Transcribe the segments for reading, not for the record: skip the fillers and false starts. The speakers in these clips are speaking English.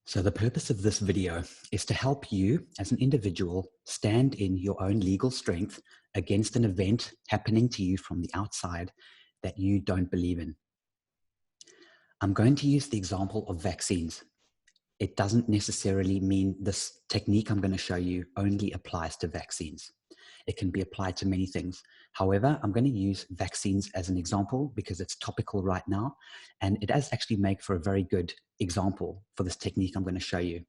So the purpose of this video is to help you as an individual stand in your own legal strength against an event happening to you from the outside that you don't believe in. I'm going to use the example of vaccines. It doesn't necessarily mean this technique I'm going to show you only applies to vaccines. It can be applied to many things. However, I'm going to use vaccines as an example because it's topical right now, and it does actually make for a very good example for this technique I'm going to show you.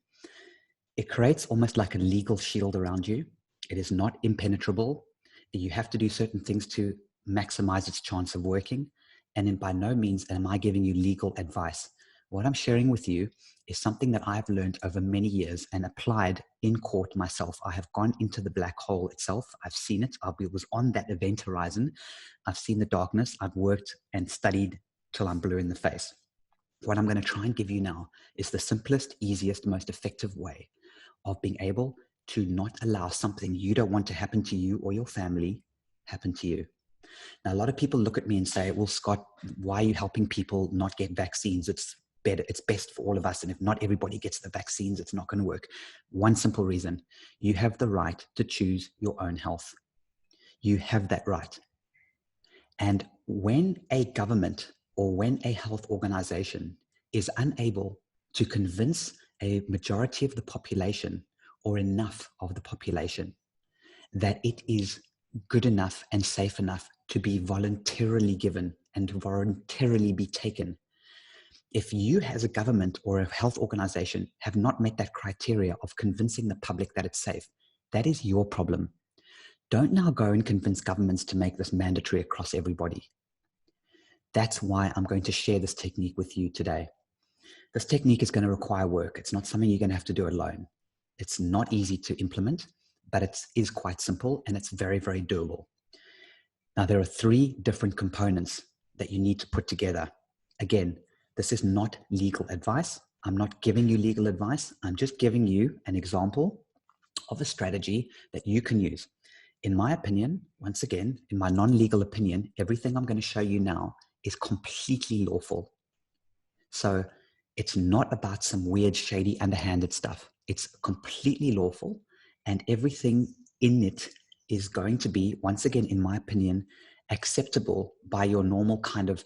It creates almost like a legal shield around you. It is not impenetrable. You have to do certain things to maximize its chance of working. And by no means am I giving you legal advice. What I'm sharing with you is something that I've learned over many years and applied in court myself. I have gone into the black hole itself. I've seen it. I was on that event horizon. I've seen the darkness. I've worked and studied till I'm blue in the face. What I'm going to try and give you now is the simplest, easiest, most effective way of being able to not allow something you don't want to happen to you or your family happen to you. Now, a lot of people look at me and say, well, Scott, why are you helping people not get vaccines? It's better, it's best for all of us. And if not everybody gets the vaccines, it's not going to work. One simple reason: you have the right to choose your own health. You have that right. And when a government or when a health organization is unable to convince a majority of the population or enough of the population that it is good enough and safe enough to be voluntarily given and voluntarily be taken, if you as a government or a health organization have not met that criteria of convincing the public that it's safe, that is your problem. Don't now go and convince governments to make this mandatory across everybody. That's why I'm going to share this technique with you today. This technique is going to require work. It's not something you're going to have to do alone. It's not easy to implement, but it is quite simple and it's very, very doable. Now, there are three different components that you need to put together. Again, this is not legal advice. I'm not giving you legal advice. I'm just giving you an example of a strategy that you can use. In my opinion, once again, in my non-legal opinion, everything I'm going to show you now is completely lawful. So it's not about some weird, shady, underhanded stuff. It's completely lawful, and everything in it is going to be, once again, in my opinion, acceptable by your normal kind of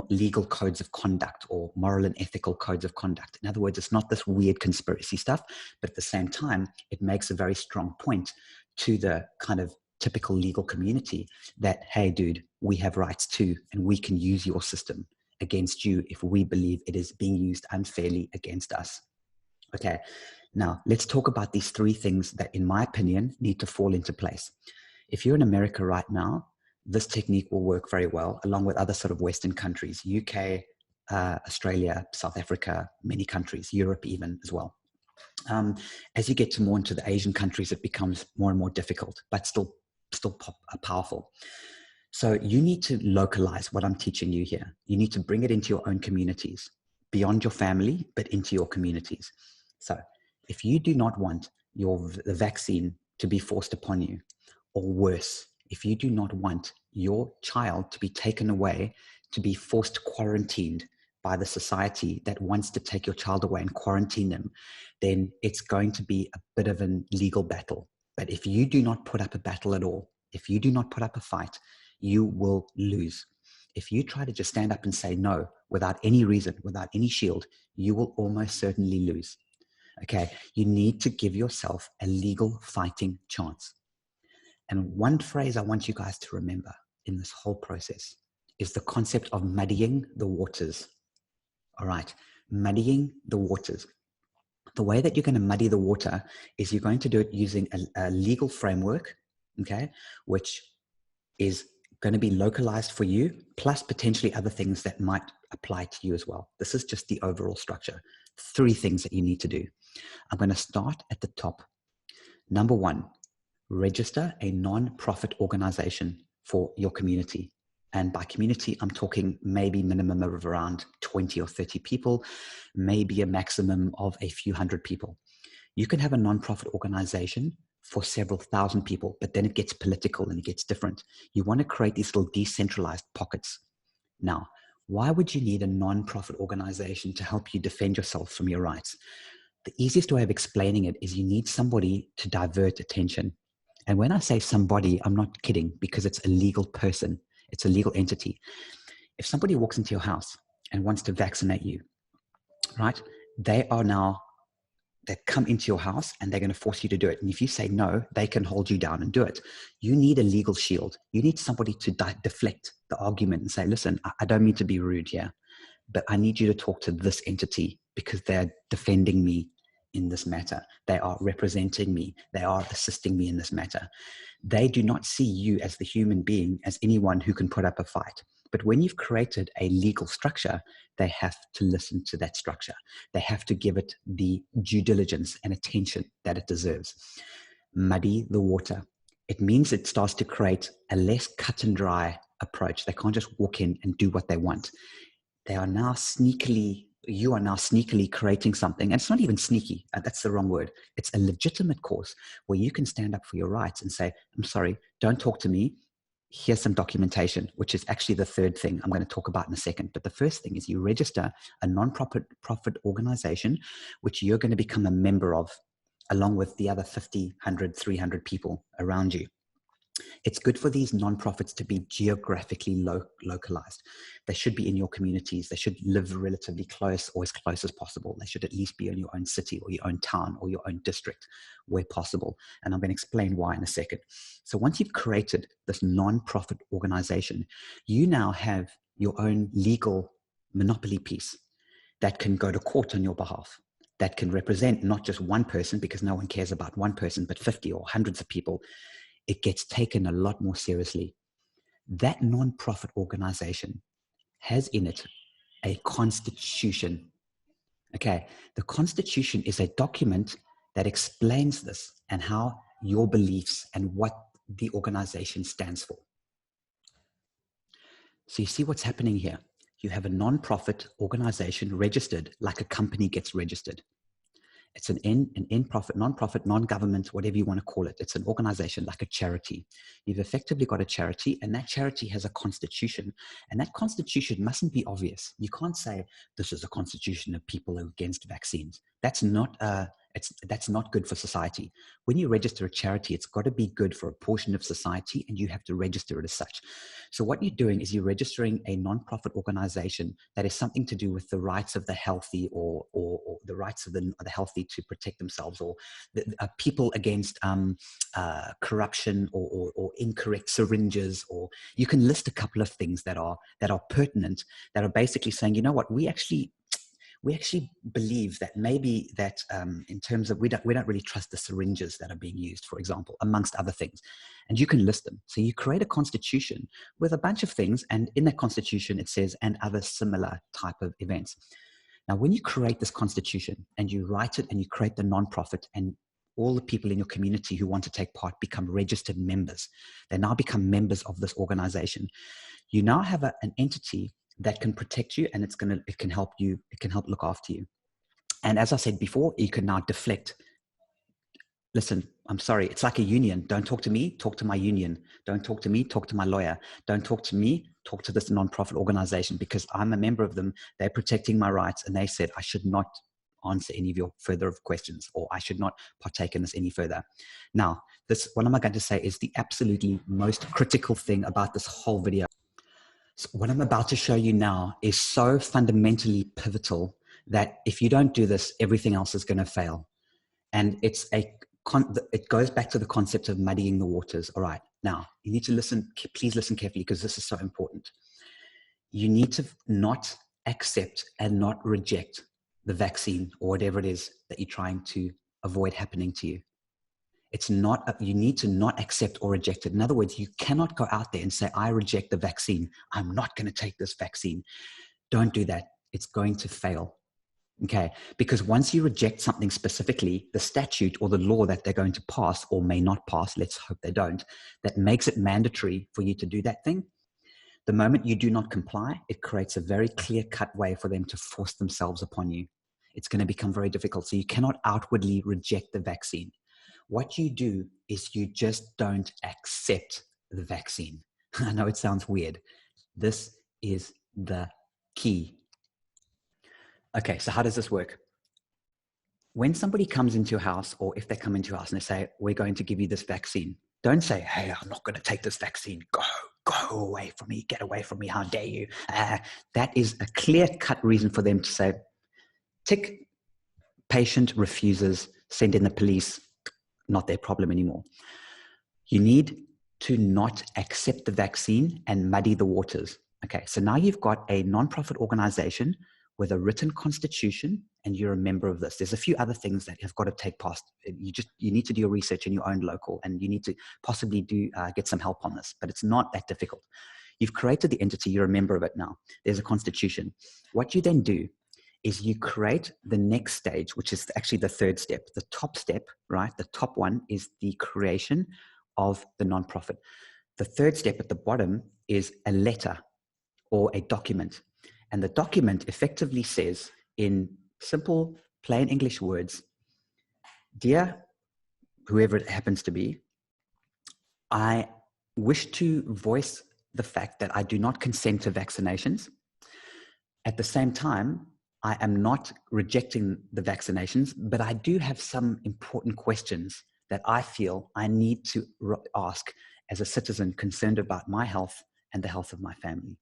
legal codes of conduct or moral and ethical codes of conduct. In other words, it's not this weird conspiracy stuff, but at the same time, it makes a very strong point to the kind of typical legal community that, hey, dude, we have rights too, and we can use your system against you if we believe it is being used unfairly against us. Okay, now let's talk about these three things that, in my opinion, need to fall into place. If you're in America right now, this technique will work very well, along with other sort of Western countries, UK, Australia, South Africa, many countries, Europe even as well. As you get to more into the Asian countries, it becomes more and more difficult, but still powerful. So you need to localize what I'm teaching you here. You need to bring it into your own communities, beyond your family, but into your communities. So if you do not want the vaccine to be forced upon you, or worse, if you do not want your child to be taken away, to be forced quarantined by the society that wants to take your child away and quarantine them, then it's going to be a bit of a legal battle. But if you do not put up a battle at all, if you do not put up a fight, you will lose. If you try to just stand up and say no without any reason, without any shield, you will almost certainly lose. Okay, you need to give yourself a legal fighting chance. And one phrase I want you guys to remember in this whole process is the concept of muddying the waters. All right, muddying the waters. The way that you're going to muddy the water is you're going to do it using a legal framework, okay, which is going to be localized for you, plus potentially other things that might apply to you as well. This is just the overall structure. Three things that you need to do. I'm going to start at the top. Number one, register a non-profit organization for your community. And by community, I'm talking maybe minimum of around 20 or 30 people, maybe a maximum of a few hundred people. You can have a non-profit organization for several thousand people, but then it gets political and it gets different. You want to create these little decentralized pockets. Now, why would you need a non-profit organization to help you defend yourself from your rights? The easiest way of explaining it is you need somebody to divert attention. And when I say somebody, I'm not kidding, because it's a legal person. It's a legal entity. If somebody walks into your house and wants to vaccinate you, right? They come into your house and they're going to force you to do it. And if you say no, they can hold you down and do it. You need a legal shield. You need somebody to deflect the argument and say, listen, I don't mean to be rude here, but I need you to talk to this entity because they're defending me in this matter. They are representing me. They are assisting me in this matter. They do not see you as the human being, as anyone who can put up a fight. But when you've created a legal structure, they have to listen to that structure. They have to give it the due diligence and attention that it deserves. Muddy the water. It means it starts to create a less cut and dry approach. They can't just walk in and do what they want. You are now sneakily creating something, and it's not even sneaky, that's the wrong word. It's a legitimate course where you can stand up for your rights and say, I'm sorry, don't talk to me. Here's some documentation, which is actually the third thing I'm going to talk about in a second. But the first thing is you register a non-profit organization, which you're going to become a member of, along with the other 50, 100, 300 people around you. It's good for these nonprofits to be geographically localized. They should be in your communities. They should live relatively close or as close as possible. They should at least be in your own city or your own town or your own district where possible. And I'm going to explain why in a second. So once you've created this nonprofit organization, you now have your own legal monopoly piece that can go to court on your behalf, that can represent not just one person, because no one cares about one person, but 50 or hundreds of people. It gets taken a lot more seriously. That non-profit organization has in it a constitution. Okay, the constitution is a document that explains this and how your beliefs and what the organization stands for. So you see what's happening here. You have a non-profit organization registered like a company gets registered. It's an in-profit, non-profit, non-government, whatever you want to call it. It's an organization like a charity. You've effectively got a charity, and that charity has a constitution. And that constitution mustn't be obvious. You can't say, this is a constitution of people against vaccines. That's not good for society. When you register a charity, it's got to be good for a portion of society, and you have to register it as such. So what you're doing is you're registering a non-profit organization that is something to do with the rights of the healthy, or the rights of the healthy to protect themselves, or people against corruption or incorrect syringes, or you can list a couple of things that are pertinent, that are basically saying, you know what, we actually believe that maybe that in terms of we don't really trust the syringes that are being used, for example, amongst other things. And you can list them. So you create a constitution with a bunch of things, and in that constitution it says, and other similar type of events. Now, when you create this constitution and you write it and you create the nonprofit, and all the people in your community who want to take part become registered members, they now become members of this organization. You now have an entity that can protect you, and it can help you, it can help look after you. And as I said before, you can now deflect. Listen, I'm sorry, it's like a union. Don't talk to me, talk to my union. Don't talk to me, talk to my lawyer. Don't talk to me, talk to this nonprofit organization, because I'm a member of them. They're protecting my rights, and they said I should not answer any of your further questions, or I should not partake in this any further. Now, what am I going to say is the absolutely most critical thing about this whole video. So what I'm about to show you now is so fundamentally pivotal that if you don't do this, everything else is going to fail. And it goes back to the concept of muddying the waters. All right, now you need to listen, please listen carefully, because this is so important. You need to not accept and not reject the vaccine or whatever it is that you're trying to avoid happening to you. It's not, you need to not accept or reject it. In other words, you cannot go out there and say, I reject the vaccine. I'm not going to take this vaccine. Don't do that. It's going to fail. Okay. Because once you reject something specifically, the statute or the law that they're going to pass, or may not pass, let's hope they don't, that makes it mandatory for you to do that thing. The moment you do not comply, it creates a very clear-cut way for them to force themselves upon you. It's going to become very difficult. So you cannot outwardly reject the vaccine. What you do is you just don't accept the vaccine. I know it sounds weird. This is the key. Okay, so how does this work? when somebody comes into your house, or if they come into your house and they say, we're going to give you this vaccine, don't say, hey, I'm not going to take this vaccine. Go away from me. Get away from me. How dare you? That is a clear-cut reason for them to say, tick, patient refuses, send in the police, not their problem anymore. You need to not accept the vaccine and muddy the waters. Okay, so now you've got a non-profit organization with a written constitution, and you're a member of this. There's a few other things that have got to take past. You need to do your research in your own local, and you need to possibly get some help on this, but it's not that difficult. You've created the entity, you're a member of it now. There's a constitution. What you then do is you create the next stage, which is actually the third step. The top step, right? The top one is the creation of the nonprofit. The third step at the bottom is a letter or a document. And the document effectively says, in simple, plain English words, dear whoever it happens to be, I wish to voice the fact that I do not consent to vaccinations. At the same time, I am not rejecting the vaccinations, but I do have some important questions that I feel I need to ask as a citizen concerned about my health and the health of my family.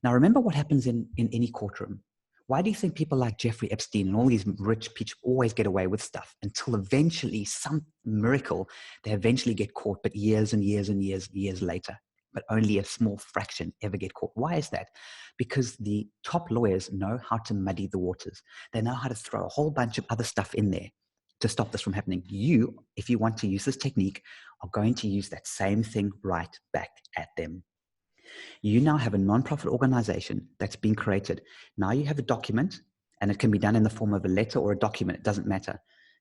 Now, remember what happens in any courtroom. Why do you think people like Jeffrey Epstein and all these rich people always get away with stuff until eventually, some miracle, they eventually get caught, but years and years and years later, but only a small fraction ever get caught? Why is that? Because the top lawyers know how to muddy the waters. They know how to throw a whole bunch of other stuff in there to stop this from happening. You, if you want to use this technique, are going to use that same thing right back at them. You now have a non-profit organization that's been created. Now you have a document, and it can be done in the form of a letter or a document. It doesn't matter.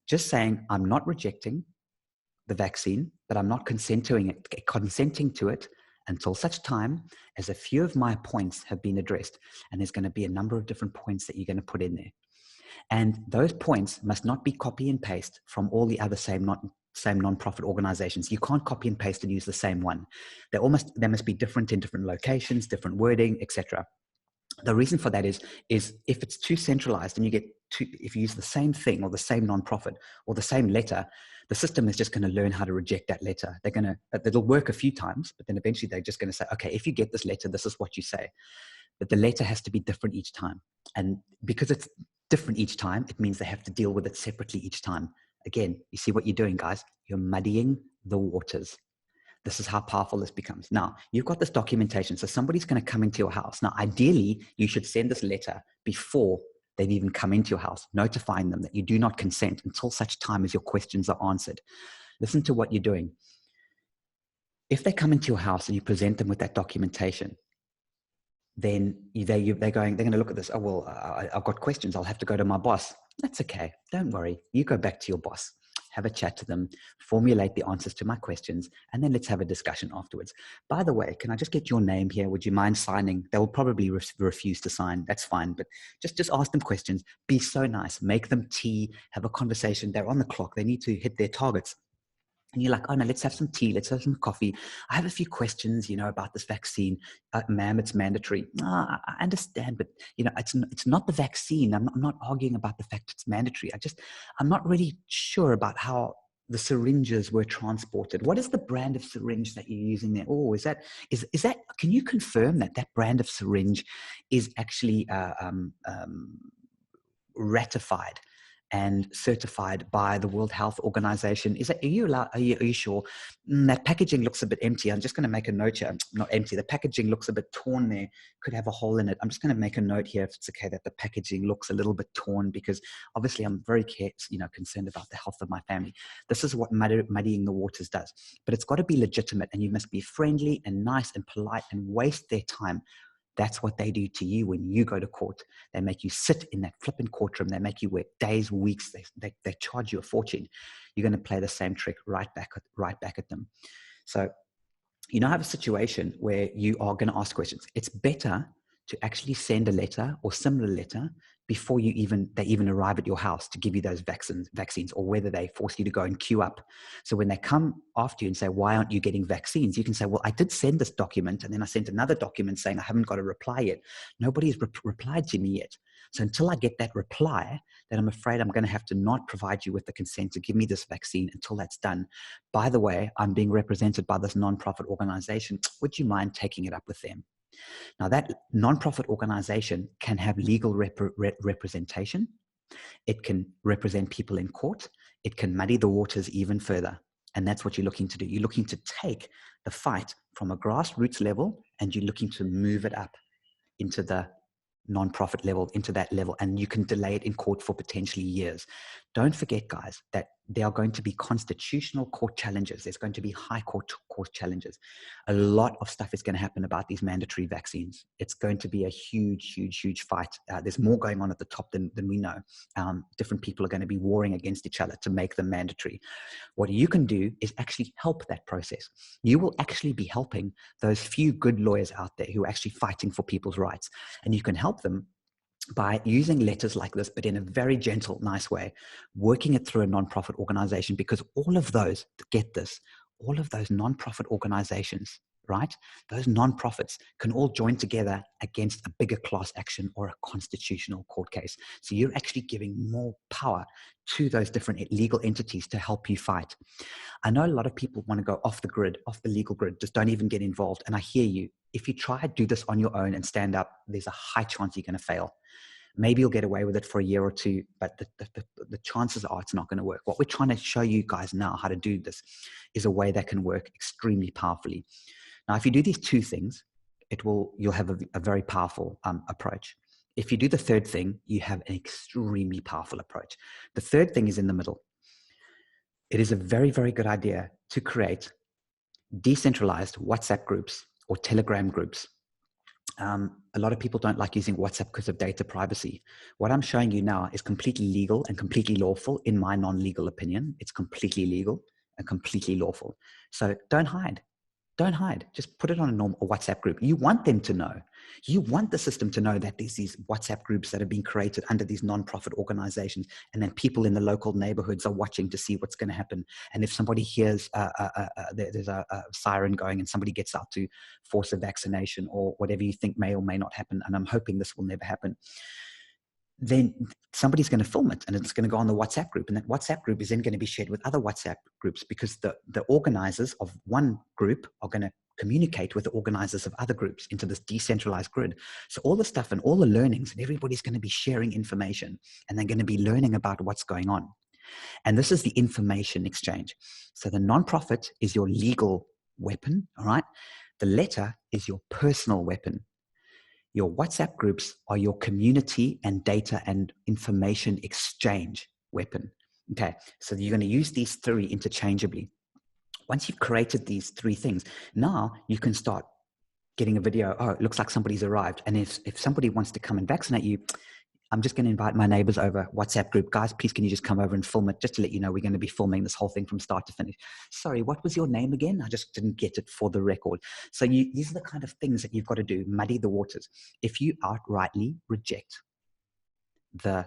Just saying, I'm not rejecting the vaccine, but I'm not consenting to it until such time as a few of my points have been addressed. And there's going to be a number of different points that you're going to put in there. And those points must not be copy and paste from all the other same non-profit organizations. You can't copy and paste and use the same one. They must be different in different locations, different wording, etc. The reason for that is if it's too centralized and if you use the same thing or the same non-profit or the same letter, the system is just going to learn how to reject that letter. It'll work a few times, but then eventually they're just going to say, okay, if you get this letter, this is what you say. But the letter has to be different each time. And because it's different each time, it means they have to deal with it separately each time. Again, you see what you're doing, guys? You're muddying the waters. This is how powerful this becomes. Now, you've got this documentation. So somebody's going to come into your house. Now, ideally, you should send this letter before they've even come into your house, notifying them that you do not consent until such time as your questions are answered. Listen to what you're doing. If they come into your house and you present them with that documentation, then they're going to look at this. Oh, well, I've got questions. I'll have to go to my boss. That's okay. Don't worry. You go back to your boss, have a chat to them, formulate the answers to my questions, and then let's have a discussion afterwards. By the way, can I just get your name here? Would you mind signing? They will probably refuse to sign. That's fine. But just ask them questions. Be so nice. Make them tea. Have a conversation. They're on the clock. They need to hit their targets. And you're like, oh no, let's have some tea. Let's have some coffee. I have a few questions, about this vaccine. Ma'am, it's mandatory. I understand, but it's not the vaccine. I'm not arguing about the fact it's mandatory. I'm not really sure about how the syringes were transported. What is the brand of syringe that you're using there? Oh, is that, can you confirm that brand of syringe is actually ratified and certified by the World Health Organization? Are you sure? That packaging looks a bit empty. I'm just going to make a note here. Not empty. The packaging looks a bit torn there. Could have a hole in it. I'm just going to make a note here, if it's okay, that the packaging looks a little bit torn, because obviously I'm very concerned about the health of my family. This is what muddying the waters does. But it's got to be legitimate, and you must be friendly and nice and polite and waste their time. That's what they do to you when you go to court. They make you sit in that flipping courtroom. They make you work days, weeks. They charge you a fortune. You're going to play the same trick right back at them. So you now have a situation where you are going to ask questions. It's better to actually send a letter or similar letter before they even arrive at your house to give you those vaccines, or whether they force you to go and queue up. So when they come after you and say, why aren't you getting vaccines? You can say, well, I did send this document, and then I sent another document saying I haven't got a reply yet. Nobody's replied to me yet. So until I get that reply, then I'm afraid I'm going to have to not provide you with the consent to give me this vaccine until that's done. By the way, I'm being represented by this nonprofit organization. Would you mind taking it up with them? Now, that nonprofit organization can have legal representation. It can represent people in court. It can muddy the waters even further. And that's what you're looking to do. You're looking to take the fight from a grassroots level and you're looking to move it up into the nonprofit level, into that level, and you can delay it in court for potentially years. Don't forget, guys, that there are going to be constitutional court challenges. There's going to be high court challenges. A lot of stuff is going to happen about these mandatory vaccines. It's going to be a huge, huge, huge fight. There's more going on at the top than we know. Different people are going to be warring against each other to make them mandatory. What you can do is actually help that process. You will actually be helping those few good lawyers out there who are actually fighting for people's rights. And you can help them by using letters like this, but in a very gentle, nice way, working it through a nonprofit organization, because all of those, get this, all of those nonprofit organizations, right? Those nonprofits can all join together against a bigger class action or a constitutional court case. So you're actually giving more power to those different legal entities to help you fight. I know a lot of people want to go off the grid, off the legal grid, just don't even get involved. And I hear you. If you try to do this on your own and stand up, there's a high chance you're going to fail. Maybe you'll get away with it for a year or two, but the chances are it's not going to work. What we're trying to show you guys now how to do this is a way that can work extremely powerfully. Now, if you do these two things, you'll have a very powerful approach. If you do the third thing, you have an extremely powerful approach. The third thing is in the middle. It is a very, very good idea to create decentralized WhatsApp groups or Telegram groups. A lot of people don't like using WhatsApp because of data privacy. What I'm showing you now is completely legal and completely lawful in my non-legal opinion. It's completely legal and completely lawful. So don't hide. Don't hide. Just put it on a normal WhatsApp group. You want them to know. You want the system to know that there's these WhatsApp groups that have been created under these non-profit organizations, and then people in the local neighborhoods are watching to see what's going to happen. And if somebody hears there's a siren going and somebody gets out to force a vaccination or whatever you think may or may not happen, and I'm hoping this will never happen, then somebody's going to film it and it's going to go on the WhatsApp group. And that WhatsApp group is then going to be shared with other WhatsApp groups, because the organizers of one group are going to communicate with the organizers of other groups into this decentralized grid. So all the stuff and all the learnings, and everybody's going to be sharing information and they're going to be learning about what's going on. And this is the information exchange. So the nonprofit is your legal weapon, all right? The letter is your personal weapon. Your WhatsApp groups are your community and data and information exchange weapon. Okay, so you're going to use these three interchangeably. Once you've created these three things, now you can start getting a video. Oh, it looks like somebody's arrived. And if somebody wants to come and vaccinate you, I'm just going to invite my neighbors over WhatsApp group. Guys, please can you just come over and film it, just to let you know we're going to be filming this whole thing from start to finish. Sorry, what was your name again? I just didn't get it for the record. So these are the kind of things that you've got to do, muddy the waters. If you outrightly reject the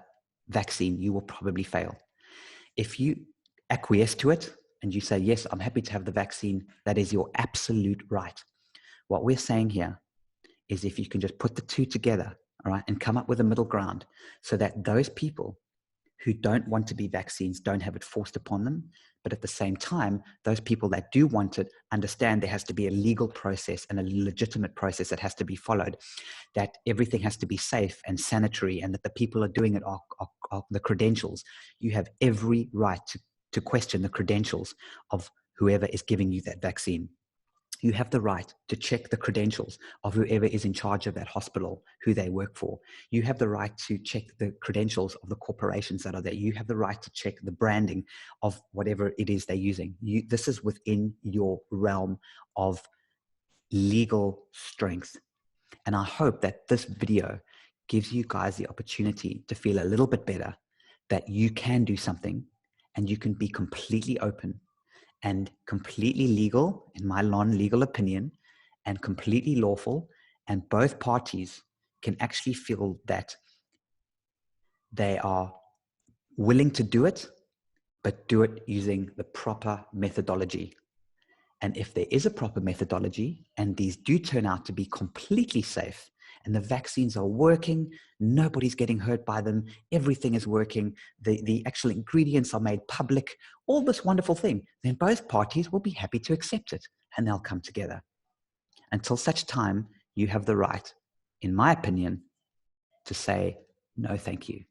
vaccine, you will probably fail. If you acquiesce to it and you say, yes, I'm happy to have the vaccine, that is your absolute right. What we're saying here is if you can just put the two together, all right, and come up with a middle ground so that those people who don't want to be vaccines don't have it forced upon them. But at the same time, those people that do want it understand there has to be a legal process and a legitimate process that has to be followed, that everything has to be safe and sanitary, and that the people are doing it are the credentials. You have every right to question the credentials of whoever is giving you that vaccine. You have the right to check the credentials of whoever is in charge of that hospital, who they work for. You have the right to check the credentials of the corporations that are there. You have the right to check the branding of whatever it is they're using. This is within your realm of legal strength. And I hope that this video gives you guys the opportunity to feel a little bit better, that you can do something and you can be completely open and completely legal, in my non-legal opinion, and completely lawful, and both parties can actually feel that they are willing to do it, but do it using the proper methodology. And if there is a proper methodology, and these do turn out to be completely safe and the vaccines are working, nobody's getting hurt by them, everything is working, the actual ingredients are made public, all this wonderful thing, then both parties will be happy to accept it and they'll come together. Until such time, you have the right, in my opinion, to say, no, thank you.